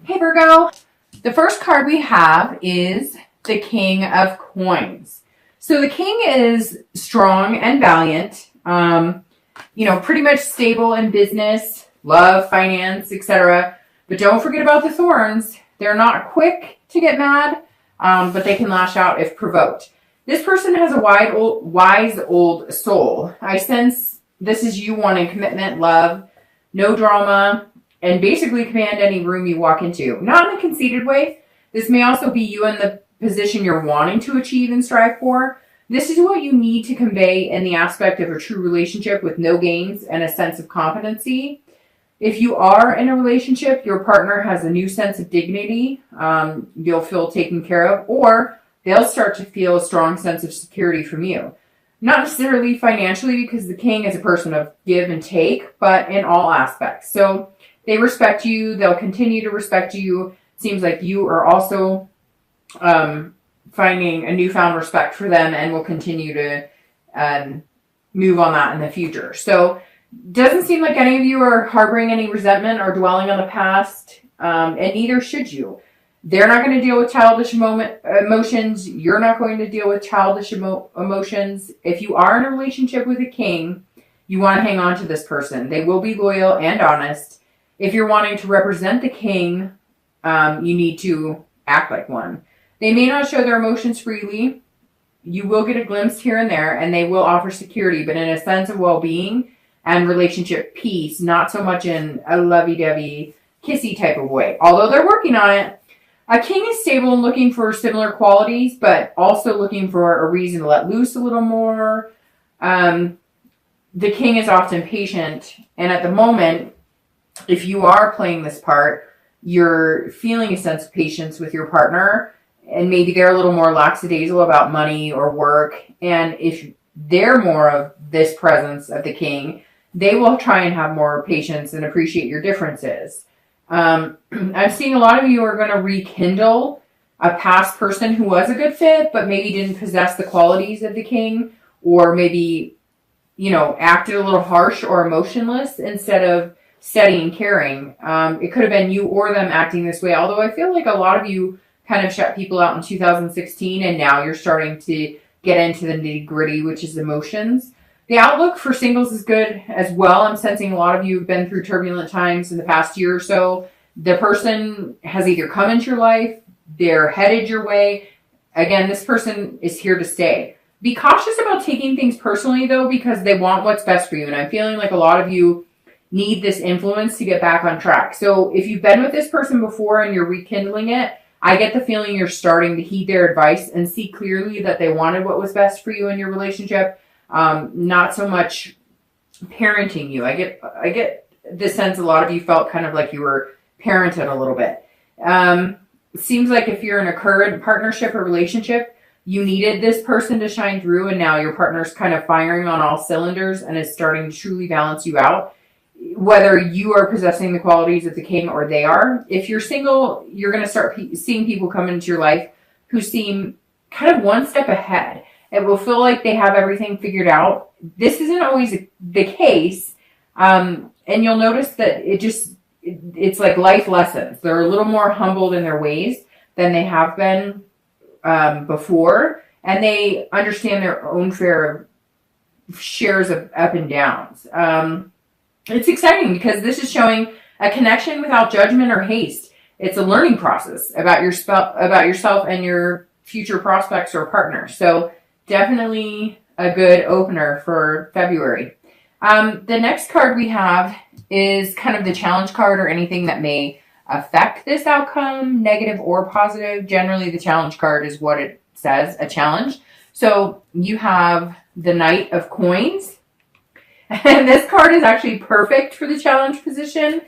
Hey Virgo, the first card we have is the King of Coins. So the King is strong and valiant, pretty much stable in business, love, finance, etc. But don't forget about the thorns. They're not quick to get mad, but they can lash out if provoked. This person has a wise old soul. I sense this is you wanting commitment, love, no drama, and basically command any room you walk into. Not in a conceited way. This may also be you in the position you're wanting to achieve and strive for. This is what you need to convey in the aspect of a true relationship with no games and a sense of competency. If you are in a relationship, your partner has a new sense of dignity. You'll feel taken care of, or they'll start to feel a strong sense of security from you. Not necessarily financially, because the King is a person of give and take, but in all aspects. So they respect you. They'll continue to respect you. Seems like you are also finding a newfound respect for them and will continue to move on that in the future. So doesn't seem like any of you are harboring any resentment or dwelling on the past, and neither should you. They're not going to deal with childish emotions. You're not going to deal with childish emotions. If you are in a relationship with a King, you want to hang on to this person. They will be loyal and honest. If you're wanting to represent the King, you need to act like one. They may not show their emotions freely. You will get a glimpse here and there, and they will offer security, but in a sense of well-being and relationship peace, not so much in a lovey-dovey, kissy type of way. Although they're working on it. A King is stable and looking for similar qualities, but also looking for a reason to let loose a little more. The King is often patient, and at the moment, if you are playing this part, you're feeling a sense of patience with your partner, and maybe they're a little more lackadaisical about money or work. And if they're more of this presence of the King, they will try and have more patience and appreciate your differences. I'm seeing a lot of you are going to rekindle a past person who was a good fit, but maybe didn't possess the qualities of the King, or maybe, acted a little harsh or emotionless instead of steady and caring. It could have been you or them acting this way, although I feel like a lot of you kind of shut people out in 2016, and now you're starting to get into the nitty-gritty, which is emotions. The outlook for singles is good as well. I'm sensing a lot of you have been through turbulent times in the past year or so. The person has either come into your life, they're headed your way. Again, this person is here to stay. Be cautious about taking things personally, though, because they want what's best for you. And I'm feeling like a lot of you need this influence to get back on track. So if you've been with this person before and you're rekindling it, I get the feeling you're starting to heed their advice and see clearly that they wanted what was best for you in your relationship. Not so much parenting you. I get the sense a lot of you felt kind of like you were parented a little bit. It seems like if you're in a current partnership or relationship, you needed this person to shine through, and now your partner's kind of firing on all cylinders and is starting to truly balance you out. Whether you are possessing the qualities of the King or they are. If you're single, you're going to start seeing people come into your life who seem kind of one step ahead. It will feel like they have everything figured out. This isn't always the case. And you'll notice that it's like life lessons. They're a little more humbled in their ways than they have been before. And they understand their own fair shares of up and downs. It's exciting because this is showing a connection without judgment or haste. It's a learning process about yourself and your future prospects or partner. So definitely a good opener for February. The next card we have is kind of the challenge card, or anything that may affect this outcome, negative or positive. Generally, the challenge card is what it says, a challenge. So you have the Knight of Coins. And this card is actually perfect for the challenge position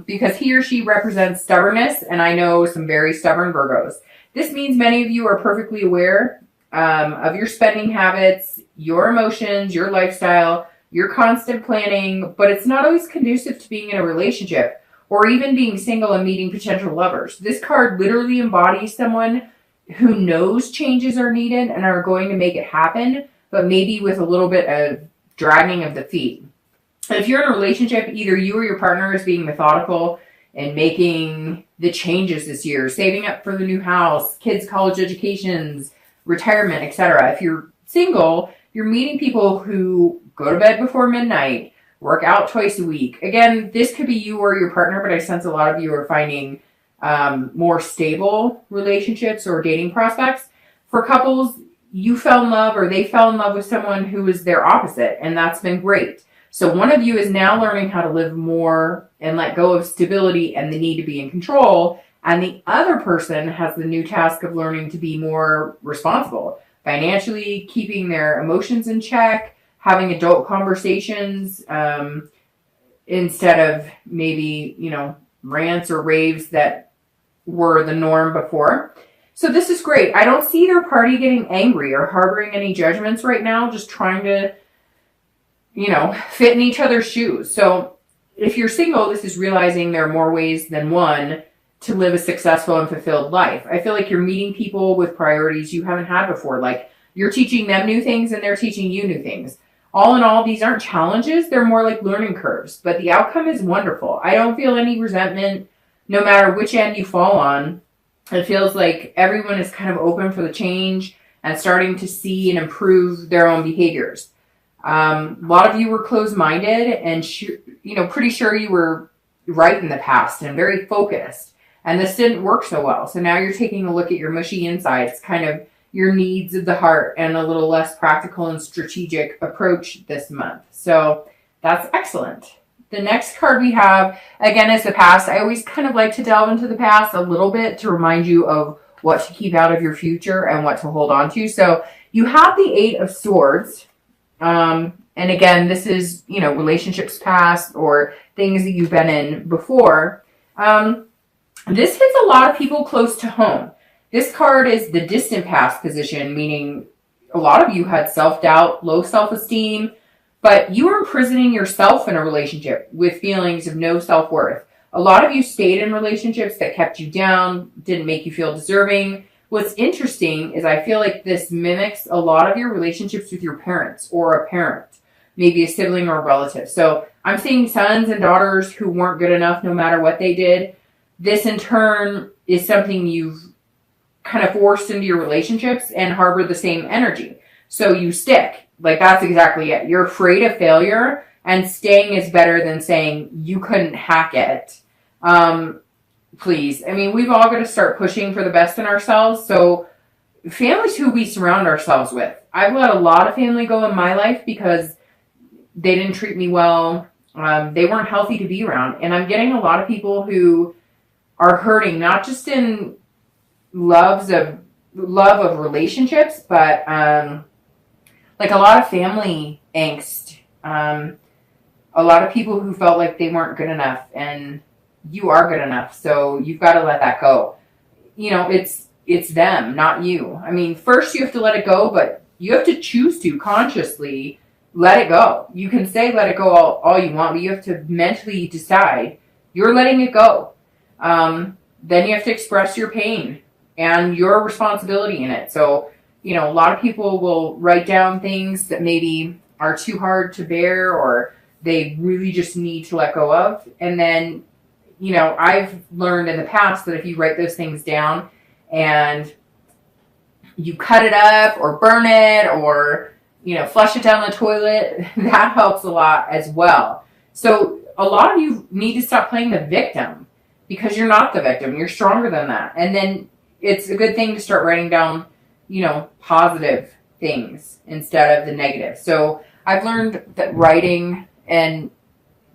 because he or she represents stubbornness, and I know some very stubborn Virgos. This means many of you are perfectly aware of your spending habits, your emotions, your lifestyle, your constant planning, but it's not always conducive to being in a relationship or even being single and meeting potential lovers. This card literally embodies someone who knows changes are needed and are going to make it happen, but maybe with a little bit of dragging of the feet. If you're in a relationship, either you or your partner is being methodical and making the changes this year, saving up for the new house, kids' college educations, retirement, etc. If you're single, you're meeting people who go to bed before midnight, work out twice a week. Again, this could be you or your partner, but I sense a lot of you are finding more stable relationships or dating prospects. For couples, you fell in love or they fell in love with someone who was their opposite, and that's been great. So one of you is now learning how to live more and let go of stability and the need to be in control, and the other person has the new task of learning to be more responsible, financially, keeping their emotions in check, having adult conversations instead of maybe, rants or raves that were the norm before. So this is great. I don't see either party getting angry or harboring any judgments right now, just trying to, fit in each other's shoes. So if you're single, this is realizing there are more ways than one to live a successful and fulfilled life. I feel like you're meeting people with priorities you haven't had before. Like you're teaching them new things and they're teaching you new things. All in all, these aren't challenges. They're more like learning curves, but the outcome is wonderful. I don't feel any resentment no matter which end you fall on. It feels like everyone is kind of open for the change and starting to see and improve their own behaviors. A lot of you were closed-minded and, pretty sure you were right in the past and very focused. And this didn't work so well. So now you're taking a look at your mushy insides, kind of your needs of the heart, and a little less practical and strategic approach this month. So that's excellent. The next card we have, again, is the past. I always kind of like to delve into the past a little bit to remind you of what to keep out of your future and what to hold on to. So you have the Eight of Swords. And again, this is, relationships past or things that you've been in before. This hits a lot of people close to home. This card is the distant past position, meaning a lot of you had self-doubt, low self-esteem, but you were imprisoning yourself in a relationship with feelings of no self-worth. A lot of you stayed in relationships that kept you down, didn't make you feel deserving. What's interesting is I feel like this mimics a lot of your relationships with your parents or a parent, maybe a sibling or a relative. So I'm seeing sons and daughters who weren't good enough no matter what they did. This in turn is something you've kind of forced into your relationships and harbor the same energy. So you stick. Like that's exactly it. You're afraid of failure, and staying is better than saying you couldn't hack it. Please. I mean, we've all got to start pushing for the best in ourselves. So family's who we surround ourselves with. I've let a lot of family go in my life because they didn't treat me well. They weren't healthy to be around. And I'm getting a lot of people who are hurting, not just in love of relationships, but like a lot of family angst. A lot of people who felt like they weren't good enough, and you are good enough. So you've got to let that go. It's them, not you. I mean, first you have to let it go, but you have to choose to consciously let it go. You can say let it go all you want, but you have to mentally decide you're letting it go. Then you have to express your pain and your responsibility in it. So, a lot of people will write down things that maybe are too hard to bear or they really just need to let go of. And then, I've learned in the past that if you write those things down and you cut it up or burn it or, flush it down the toilet, that helps a lot as well. So a lot of you need to stop playing the victim because you're not the victim. You're stronger than that. And then it's a good thing to start writing down, positive things instead of the negative. So I've learned that writing and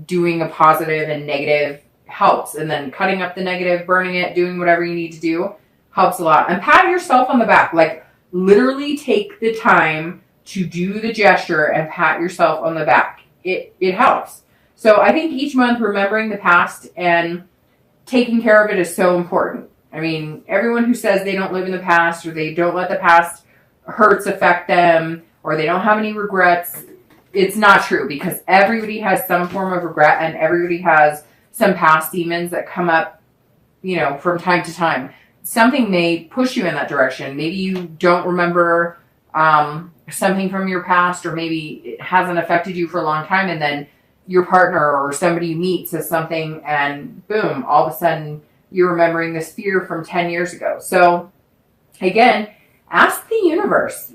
doing a positive and negative helps. And then cutting up the negative, burning it, doing whatever you need to do helps a lot. And pat yourself on the back. Like literally take the time to do the gesture and pat yourself on the back. It helps. So I think each month remembering the past and taking care of it is so important. I mean, everyone who says they don't live in the past or they don't let the past hurts affect them or they don't have any regrets, it's not true because everybody has some form of regret and everybody has some past demons that come up, from time to time. Something may push you in that direction. Maybe you don't remember something from your past, or maybe it hasn't affected you for a long time, and then your partner or somebody you meet says something and boom, all of a sudden you're remembering this fear from 10 years ago. So again, ask the universe,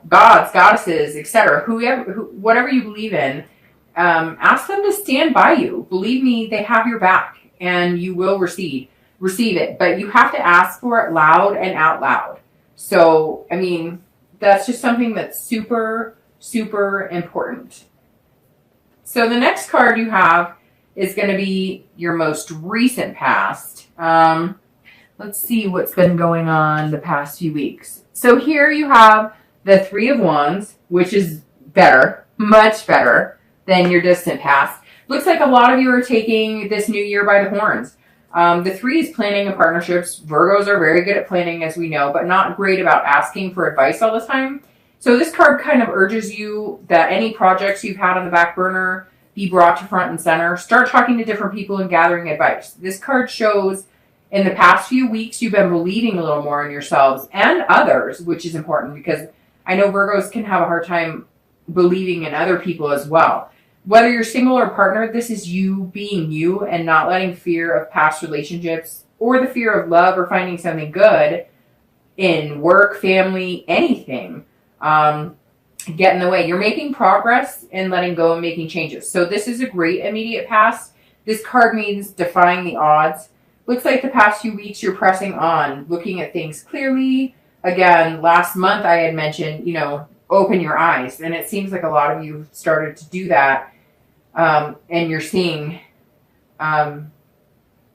gods, goddesses, etc., whatever you believe in, ask them to stand by you. Believe me, they have your back and you will receive it, but you have to ask for it loud and out loud. So, that's just something that's super, super important. So the next card you have is going to be your most recent past. Let's see what's been going on the past few weeks. So here you have the Three of Wands, which is better, much better than your distant past. Looks like a lot of you are taking this new year by the horns. The Three is planning and partnerships. Virgos are very good at planning, as we know, but not great about asking for advice all the time. So this card kind of urges you that any projects you've had on the back burner be brought to front and center. Start talking to different people and gathering advice. This card shows in the past few weeks you've been believing a little more in yourselves and others, which is important because I know Virgos can have a hard time believing in other people as well. Whether you're single or partnered, this is you being you and not letting fear of past relationships or the fear of love or finding something good in work, family, anything get in the way. You're making progress and letting go and making changes. So this is a great immediate past. This card means defying the odds. Looks like the past few weeks you're pressing on, looking at things clearly. Again, last month I had mentioned, open your eyes. And it seems like a lot of you started to do that. And you're seeing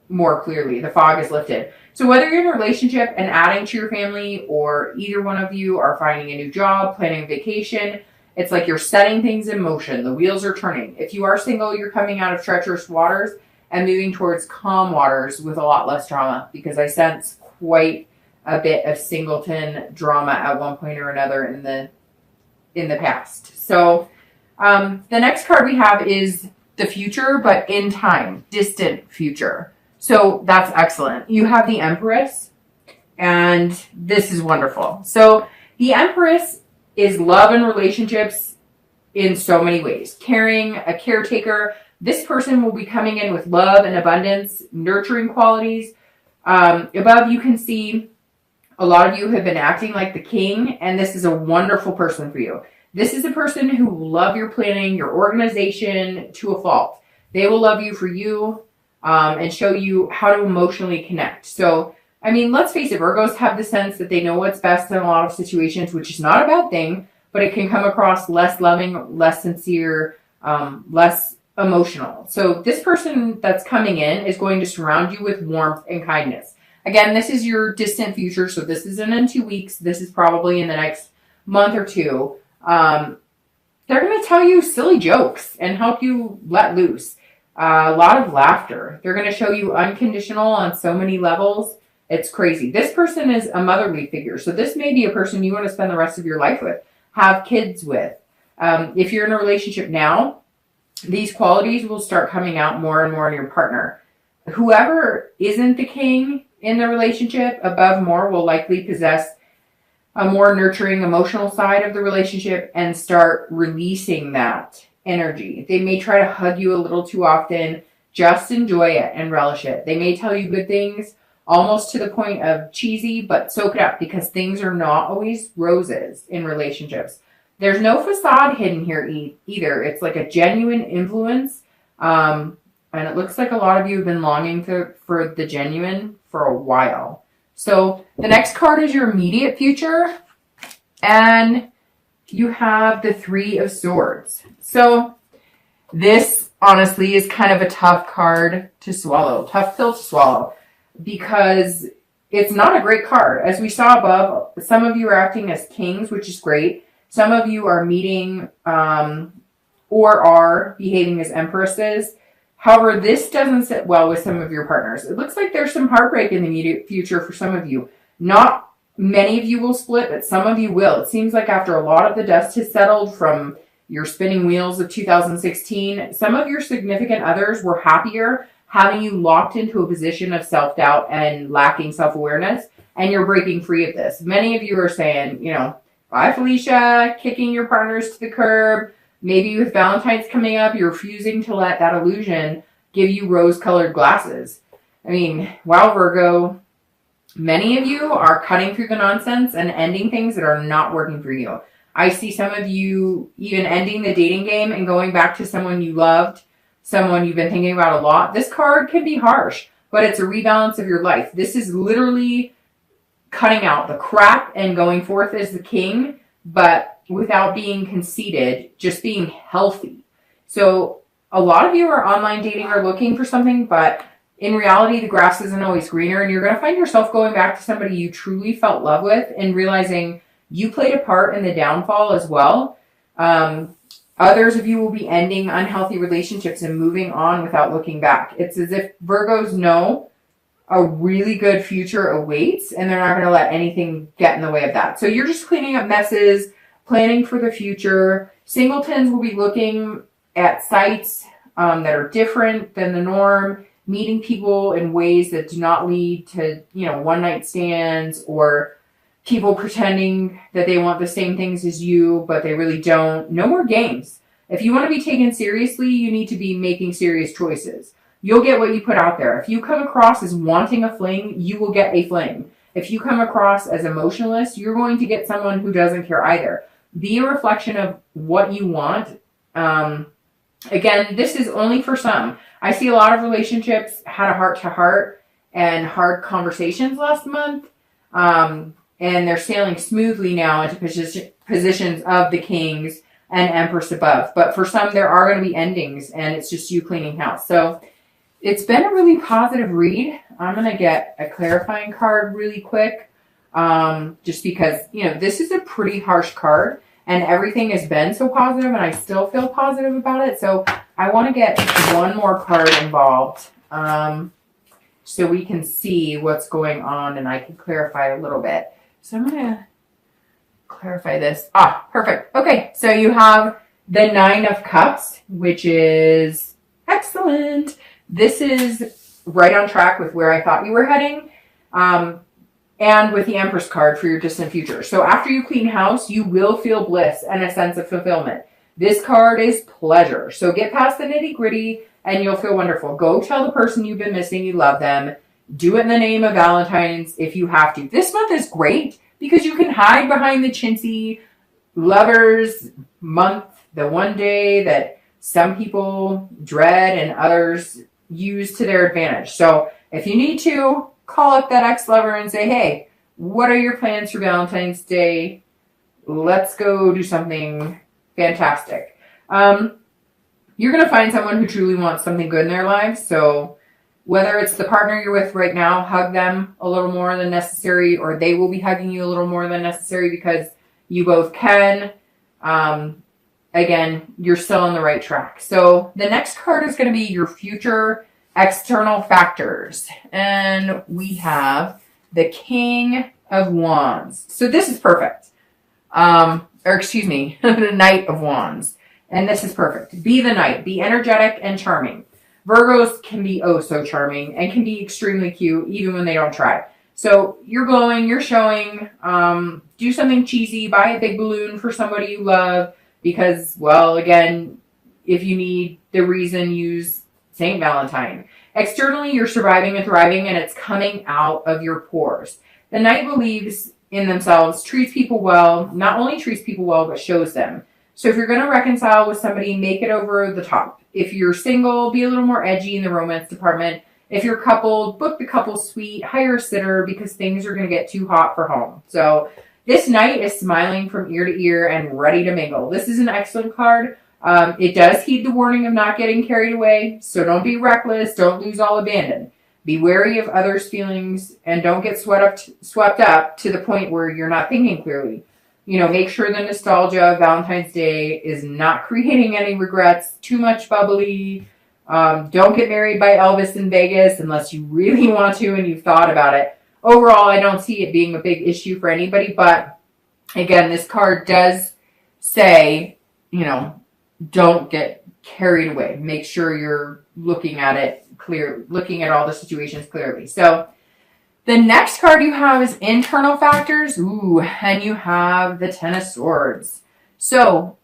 more clearly. The fog is lifted. So whether you're in a relationship and adding to your family, or either one of you are finding a new job, planning a vacation, it's like you're setting things in motion. The wheels are turning. If you are single, you're coming out of treacherous waters and moving towards calm waters with a lot less drama, because I sense quite a bit of singleton drama at one point or another in the past. So the next card we have is the future, but in time, distant future. So that's excellent. You have the Empress, and this is wonderful. So the Empress is love and relationships in so many ways. Caring, a caretaker. This person will be coming in with love and abundance, nurturing qualities. Above, you can see a lot of you have been acting like the king, and this is a wonderful person for you. This is a person who will love your planning, your organization to a fault. They will love you for you and show you how to emotionally connect. So, let's face it, Virgos have the sense that they know what's best in a lot of situations, which is not a bad thing, but it can come across less loving, less sincere, less emotional. So this person that's coming in is going to surround you with warmth and kindness. Again, this is your distant future, so this isn't in 2 weeks. This is probably in the next month or two. They're going to tell you silly jokes and help you let loose. A lot of laughter. They're going to show you unconditional on so many levels. It's crazy. This person is a motherly figure. So this may be a person you want to spend the rest of your life with, have kids with. If you're in a relationship now, these qualities will start coming out more and more in your partner. Whoever isn't the king in the relationship, above more, will likely possess a more nurturing emotional side of the relationship and start releasing that energy. They may try to hug you a little too often. Just enjoy it and relish it. They may tell you good things almost to the point of cheesy, but soak it up, because things are not always roses in relationships. There's no facade hidden here either. It's like a genuine influence. And it looks like a lot of you have been longing for the genuine for a while. So the next card is your immediate future. And you have the Three of Swords. So this honestly is kind of a tough card to swallow, tough pill to swallow, because it's not a great card. As we saw above, some of you are acting as kings, which is great. Some of you are meeting or are behaving as empresses. However, this doesn't sit well with some of your partners. It looks like there's some heartbreak in the immediate future for some of you. Not many of you will split, but some of you will. It seems like after a lot of the dust has settled from your spinning wheels of 2016, some of your significant others were happier having you locked into a position of self-doubt and lacking self-awareness, and you're breaking free of this. Many of you are saying, bye, Felicia, kicking your partners to the curb, Maybe with Valentine's coming up, you're refusing to let that illusion give you rose-colored glasses. I mean, wow, Virgo, many of you are cutting through the nonsense and ending things that are not working for you. I see some of you even ending the dating game and going back to someone you loved, someone you've been thinking about a lot. This card can be harsh, but it's a rebalance of your life. This is literally cutting out the crap and going forth as the king, but without being conceited, just being healthy. So a lot of you are online dating or looking for something, but in reality, the grass isn't always greener, and you're going to find yourself going back to somebody you truly felt love with and realizing you played a part in the downfall as well. Others of you will be ending unhealthy relationships and moving on without looking back. It's as if Virgos know a really good future awaits, and they're not going to let anything get in the way of that. So you're just cleaning up messes, planning for the future. Singletons will be looking at sites that are different than the norm, meeting people in ways that do not lead to, one-night stands or people pretending that they want the same things as you, but they really don't. No more games. If you want to be taken seriously, you need to be making serious choices. You'll get what you put out there. If you come across as wanting a fling, you will get a fling. If you come across as emotionless, you're going to get someone who doesn't care either. Be a reflection of what you want. Again, this is only for some. I see a lot of relationships had a heart-to-heart and hard conversations last month. And they're sailing smoothly now into positions of the kings and empress above. But for some, there are going to be endings, and it's just you cleaning house. So it's been a really positive read. I'm going to get a clarifying card really quick, just because, this is a pretty harsh card, and everything has been so positive, and I still feel positive about it. So I want to get one more card involved so we can see what's going on, and I can clarify a little bit. So I'm going to clarify this. Perfect. Okay, so you have the 9 of Cups, which is excellent. This is right on track with where I thought you were heading, and with the Empress card for your distant future. So after you clean house, you will feel bliss and a sense of fulfillment. This card is pleasure. So get past the nitty-gritty, and you'll feel wonderful. Go tell the person you've been missing you love them. Do it in the name of Valentine's if you have to. This month is great because you can hide behind the chintzy lovers month, the one day that some people dread and others use to their advantage. So if you need to, call up that ex-lover and say, hey, what are your plans for Valentine's Day? Let's go do something fantastic. You're going to find someone who truly wants something good in their lives. So whether it's the partner you're with right now, hug them a little more than necessary, or they will be hugging you a little more than necessary because you both can. Again, you're still on the right track. So the next card is going to be your future external factors. And we have the King of Wands. So this is perfect. The Knight of Wands. And this is perfect. Be the knight. Be energetic and charming. Virgos can be oh so charming and can be extremely cute even when they don't try. So you're glowing, you're showing, do something cheesy, buy a big balloon for somebody you love because, well, again, if you need the reason, use St. Valentine. Externally, you're surviving and thriving, and it's coming out of your pores. The knight believes in themselves, treats people well, not only treats people well, but shows them. So if you're going to reconcile with somebody, make it over the top. If you're single, be a little more edgy in the romance department. If you're coupled, book the couple suite, hire a sitter because things are going to get too hot for home. So this knight is smiling from ear to ear and ready to mingle. This is an excellent card. It does heed the warning of not getting carried away. So don't be reckless. Don't lose all abandon. Be wary of others' feelings and don't get swept up to the point where you're not thinking clearly. Make sure the nostalgia of Valentine's Day is not creating any regrets, too much bubbly. Don't get married by Elvis in Vegas unless you really want to and you've thought about it. Overall, I don't see it being a big issue for anybody, but again, this card does say, don't get carried away. Make sure you're looking at it clear, looking at all the situations clearly. So the next card you have is internal factors. And you have the Ten of Swords. So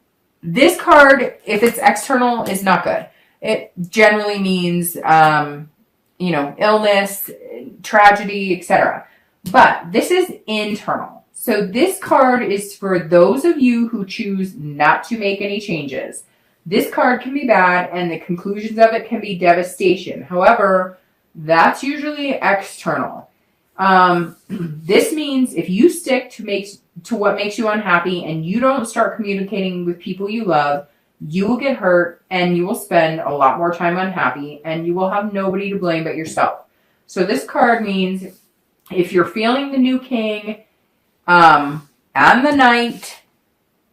This card, if it's external, is not good. It generally means, illness, tragedy, etc. But this is internal. So this card is for those of you who choose not to make any changes. This card can be bad, and the conclusions of it can be devastation. However, that's usually external. This means if you stick to what makes you unhappy and you don't start communicating with people you love, you will get hurt and you will spend a lot more time unhappy and you will have nobody to blame but yourself. So this card means if you're feeling the new king and the knight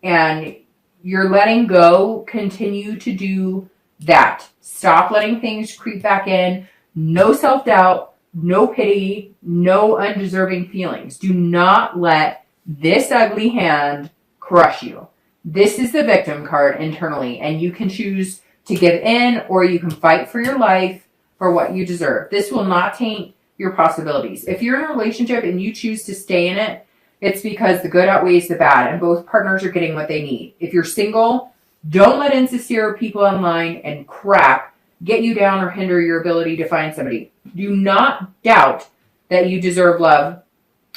and you're letting go, continue to do that. Stop letting things creep back in. No self-doubt. No pity, no undeserving feelings. Do not let this ugly hand crush you. This is the victim card internally, and you can choose to give in or you can fight for your life for what you deserve. This will not taint your possibilities. If you're in a relationship and you choose to stay in it, it's because the good outweighs the bad and both partners are getting what they need. If you're single, don't let insincere people online and crap get you down or hinder your ability to find somebody. Do not doubt that you deserve love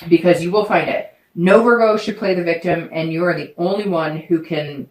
because you will find it. No Virgo should play the victim, and you are the only one who can